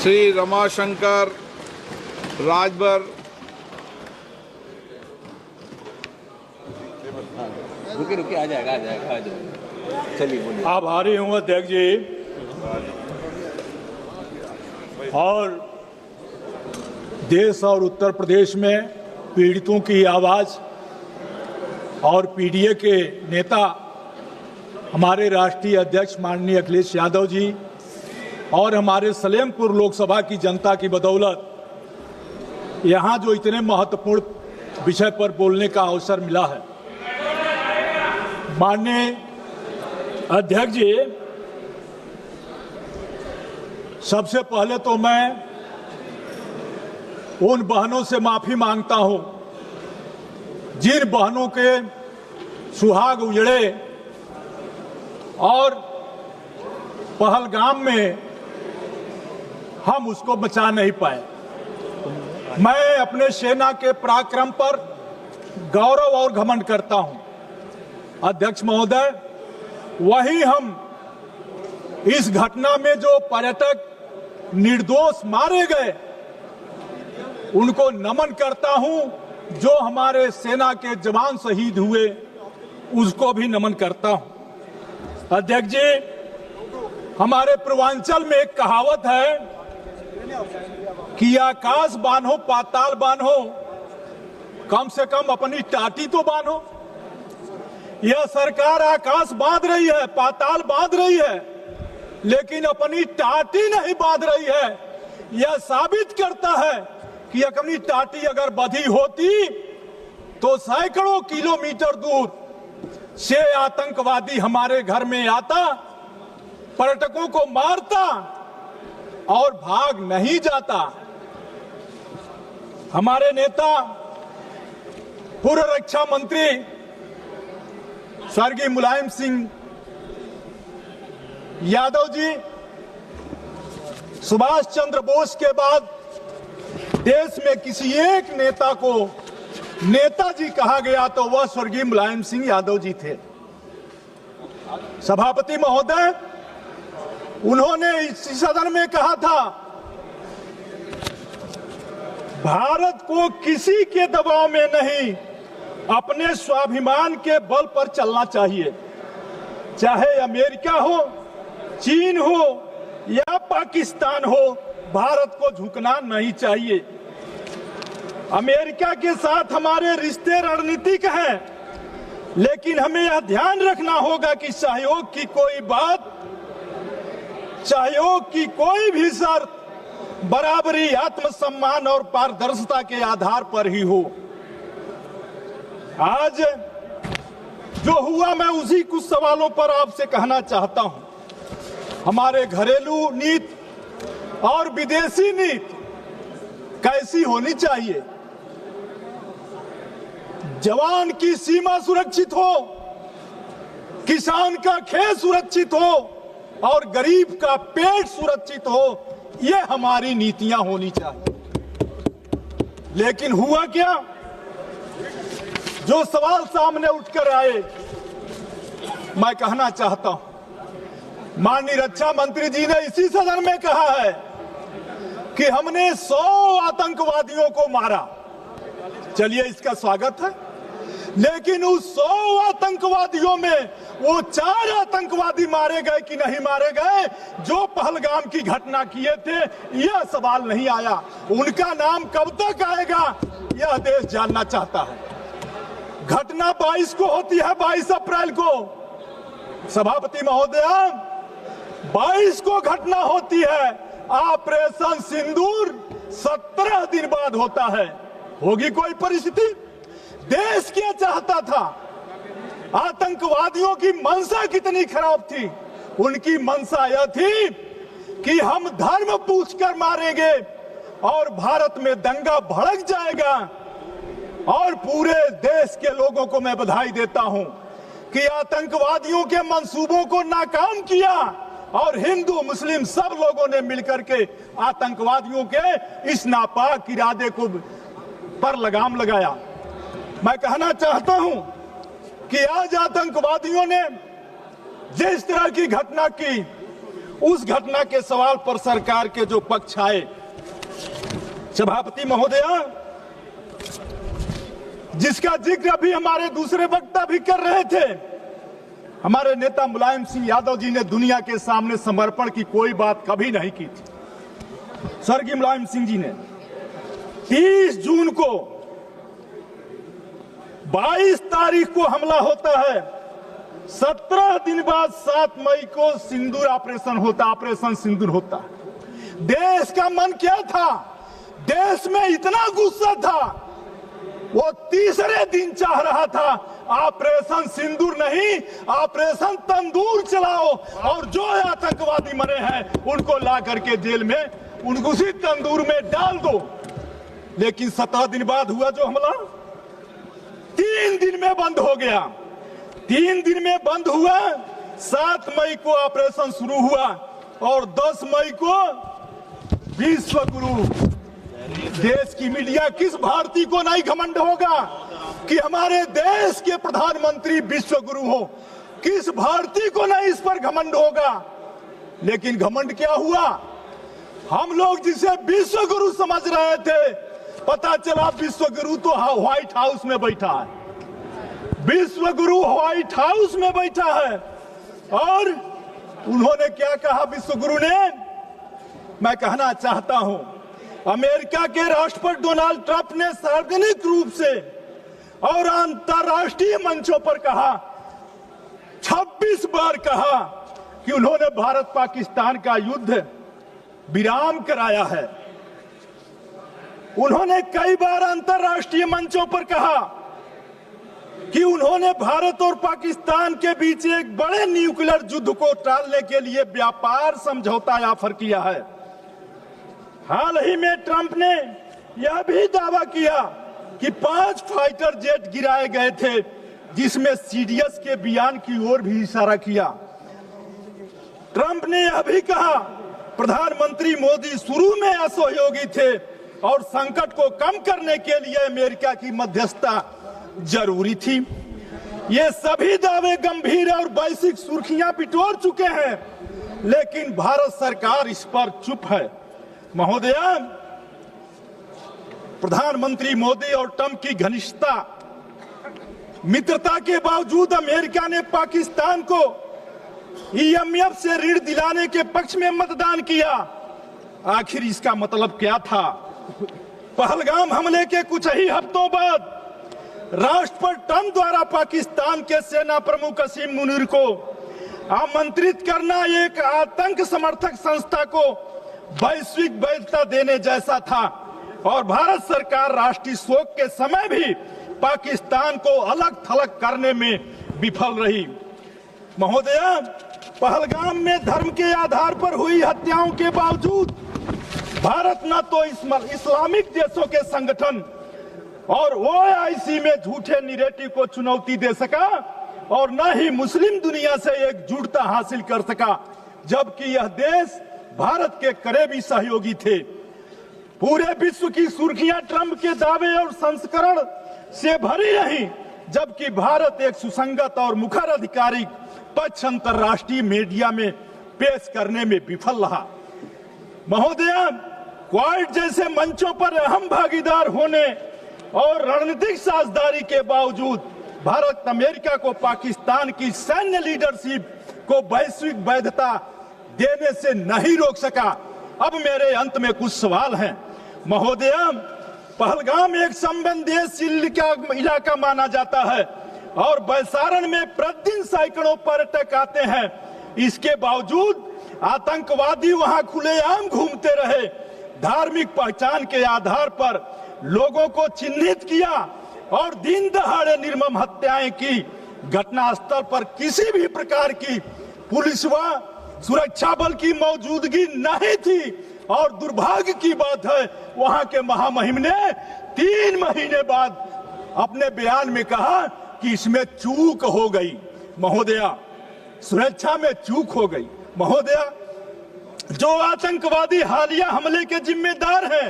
श्री रमाशंकर राजभर। रुके आ जाएगा। चलिए बोलिए। आभारी हूँ अध्यक्ष जी। और देश और उत्तर प्रदेश में पीड़ितों की आवाज और पीडीए के नेता हमारे राष्ट्रीय अध्यक्ष माननीय अखिलेश यादव जी और हमारे सलेमपुर लोकसभा की जनता की बदौलत यहाँ जो इतने महत्वपूर्ण विषय पर बोलने का अवसर मिला है। माननीय अध्यक्ष जी, सबसे पहले तो मैं उन बहनों से माफी मांगता हूं जिन बहनों के सुहाग उजड़े और पहलगाम में हम उसको बचा नहीं पाए। मैं अपने सेना के पराक्रम पर गौरव और घमंड करता हूं। अध्यक्ष महोदय, वही हम इस घटना में जो पर्यटक निर्दोष मारे गए उनको नमन करता हूं। जो हमारे सेना के जवान शहीद हुए उसको भी नमन करता हूं। अध्यक्ष जी, हमारे पूर्वांचल में एक कहावत है कि आकाश बांधो पाताल बांधो, कम से कम अपनी टाटी तो बांधो। यह सरकार आकाश बांध रही है, पाताल बांध रही है, लेकिन अपनी टाटी नहीं बांध रही है। यह साबित करता है कि अपनी टाटी अगर बंधी होती तो सैकड़ों किलोमीटर दूर से आतंकवादी हमारे घर में आता, पर्यटकों को मारता और भाग नहीं जाता। हमारे नेता पूर्व रक्षा मंत्री स्वर्गीय मुलायम सिंह यादव जी, सुभाष चंद्र बोस के बाद देश में किसी एक नेता को नेताजी कहा गया तो वह स्वर्गीय मुलायम सिंह यादव जी थे। सभापति महोदय, उन्होंने इस सदन में कहा था, भारत को किसी के दबाव में नहीं, अपने स्वाभिमान के बल पर चलना चाहिए। चाहे अमेरिका हो, चीन हो या पाकिस्तान हो, भारत को झुकना नहीं चाहिए। अमेरिका के साथ हमारे रिश्ते रणनीतिक हैं, लेकिन हमें यह ध्यान रखना होगा कि सहयोग की कोई भी शर्त बराबरी, आत्मसम्मान और पारदर्शिता के आधार पर ही हो। आज जो हुआ, मैं उसी कुछ सवालों पर आपसे कहना चाहता हूं। हमारे घरेलू नीति और विदेशी नीति कैसी होनी चाहिए? जवान की सीमा सुरक्षित हो, किसान का खेत सुरक्षित हो और गरीब का पेट सुरक्षित हो, ये हमारी नीतियां होनी चाहिए। लेकिन हुआ क्या? जो सवाल सामने उठकर आए, मैं कहना चाहता हूं, माननीय रक्षा मंत्री जी ने इसी सदन में कहा है कि हमने 100 आतंकवादियों को मारा। चलिए, इसका स्वागत है, लेकिन उस 100 आतंकवादियों में वो 4 आतंकवादी मारे गए कि नहीं मारे गए जो पहलगाम की घटना किए थे, यह सवाल नहीं आया। उनका नाम कब तक आएगा, यह देश जानना चाहता है। घटना 22 को होती है, 22 अप्रैल को। सभापति महोदया, 22 को घटना होती है। ऑपरेशन सिंदूर 17 दिन बाद होता है। होगी कोई परिस्थिति? देश क्या चाहता था? आतंकवादियों की मंशा कितनी खराब थी? उनकी मंशा यह थी कि हम धर्म पूछकर मारेंगे और भारत में दंगा भड़क जाएगा। और पूरे देश के लोगों को मैं बधाई देता हूं कि आतंकवादियों के मंसूबों को नाकाम किया और हिंदू मुस्लिम सब लोगों ने मिलकर के आतंकवादियों के इस नापाक इरादे को पर लगाम लगाया। मैं कहना चाहता हूं कि आज आतंकवादियों ने जिस तरह की घटना की, उस घटना के सवाल पर सरकार के जो पक्ष आए, सभापति महोदया, जिसका जिक्र अभी हमारे दूसरे वक्ता भी कर रहे थे, हमारे नेता मुलायम सिंह यादव जी ने दुनिया के सामने समर्पण की कोई बात कभी नहीं की थी। स्वर्गीय मुलायम सिंह जी ने 30 जून को 22 तारीख को हमला होता है, 17 दिन बाद 7 मई को सिंदूर ऑपरेशन सिंदूर होता है। देश का मन क्या था? देश में इतना गुस्सा था, वो तीसरे दिन चाह रहा था ऑपरेशन सिंदूर नहीं, ऑपरेशन तंदूर चलाओ और जो आतंकवादी मरे हैं उनको ला करके जेल में उनको उसी तंदूर में डाल दो। लेकिन 17 दिन बाद हुआ जो हमला, 3 दिन में बंद हो गया। 3 दिन में बंद हुआ, 7 मई को ऑपरेशन शुरू हुआ और 10 मई को विश्व गुरु। देश की मीडिया किस भारतीय को नहीं घमंड होगा कि हमारे देश के प्रधानमंत्री विश्व गुरु हो? किस भारतीय को नहीं इस पर घमंड होगा? लेकिन घमंड क्या हुआ? हम लोग जिसे विश्व गुरु समझ रहे थे, पता चला विश्व गुरु तो व्हाइट हाउस में बैठा है। विश्व गुरु व्हाइट हाउस में बैठा है। और उन्होंने क्या कहा विश्व गुरु ने? मैं कहना चाहता हूं, अमेरिका के राष्ट्रपति डोनाल्ड ट्रंप ने सार्वजनिक रूप से और अंतर्राष्ट्रीय मंचों पर कहा, 26 बार कहा कि उन्होंने भारत पाकिस्तान का युद्ध विराम कराया है। उन्होंने कई बार अंतर्राष्ट्रीय मंचों पर कहा कि उन्होंने भारत और पाकिस्तान के बीच एक बड़े न्यूक्लियर युद्ध को टालने के लिए व्यापार समझौता ऑफर किया है। हाल ही में ट्रंप ने यह भी दावा किया कि 5 फाइटर जेट गिराए गए थे, जिसमें सीडीएस के बयान की ओर भी इशारा किया। ट्रंप ने यह भी कहा प्रधानमंत्री मोदी शुरू में असहयोगी थे और संकट को कम करने के लिए अमेरिका की मध्यस्थता जरूरी थी। ये सभी दावे गंभीर और वैश्विक सुर्खियां बिटोर चुके हैं, लेकिन भारत सरकार इस पर चुप है। महोदया, प्रधानमंत्री मोदी और ट्रंप की घनिष्ठता मित्रता के बावजूद अमेरिका ने पाकिस्तान को IMF से ऋण दिलाने के पक्ष में मतदान किया। आखिर इसका मतलब क्या था? पहलगाम हमले के कुछ ही हफ्तों बाद राष्ट्रपति ट्रंप द्वारा पाकिस्तान के सेना प्रमुख असीम मुनीर को आमंत्रित करना एक आतंक समर्थक संस्था को वैश्विक वैधता देने जैसा था और भारत सरकार राष्ट्रीय शोक के समय भी पाकिस्तान को अलग थलग करने में विफल रही। महोदया, पहलगाम में धर्म के आधार पर हुई हत्याओं के बावजूद भारत न तो इस्लामिक देशों के संगठन और OIC में झूठे निरेटिव को चुनौती दे सका और न ही मुस्लिम दुनिया से एकजुटता हासिल कर सका, जबकि यह देश भारत के करीबी सहयोगी थे। पूरे विश्व की सुर्खियां ट्रंप के दावे और संस्करण से भरी रही, जबकि भारत एक सुसंगत और मुखर आधिकारिक पक्ष अंतर्राष्ट्रीय मीडिया में पेश करने में विफल रहा। महोदया, क्वाड जैसे मंचों पर अहम भागीदार होने और रणनीतिक साझेदारी के बावजूद भारत अमेरिका को पाकिस्तान की सैन्य लीडरशिप को वैश्विक वैधता देने से नहीं रोक सका। अब मेरे अंत में कुछ सवाल हैं। महोदया, पहलगाम एक संवेदनशील इलाका माना जाता है और बैसारण में प्रतिदिन सैकड़ों पर्यटक आते हैं। इसके बावजूद आतंकवादी वहां खुलेआम घूमते रहे, धार्मिक पहचान के आधार पर लोगों को चिन्हित किया और दिन दहाड़े निर्मम हत्याएं की। घटनास्थल पर किसी भी प्रकार की पुलिस व सुरक्षा बल की मौजूदगी नहीं थी और दुर्भाग्य की बात है, वहां के महामहिम ने 3 महीने बाद अपने बयान में कहा कि इसमें चूक हो गई। महोदया, सुरक्षा में चूक हो गई। महोदया, जो आतंकवादी हालिया हमले के जिम्मेदार हैं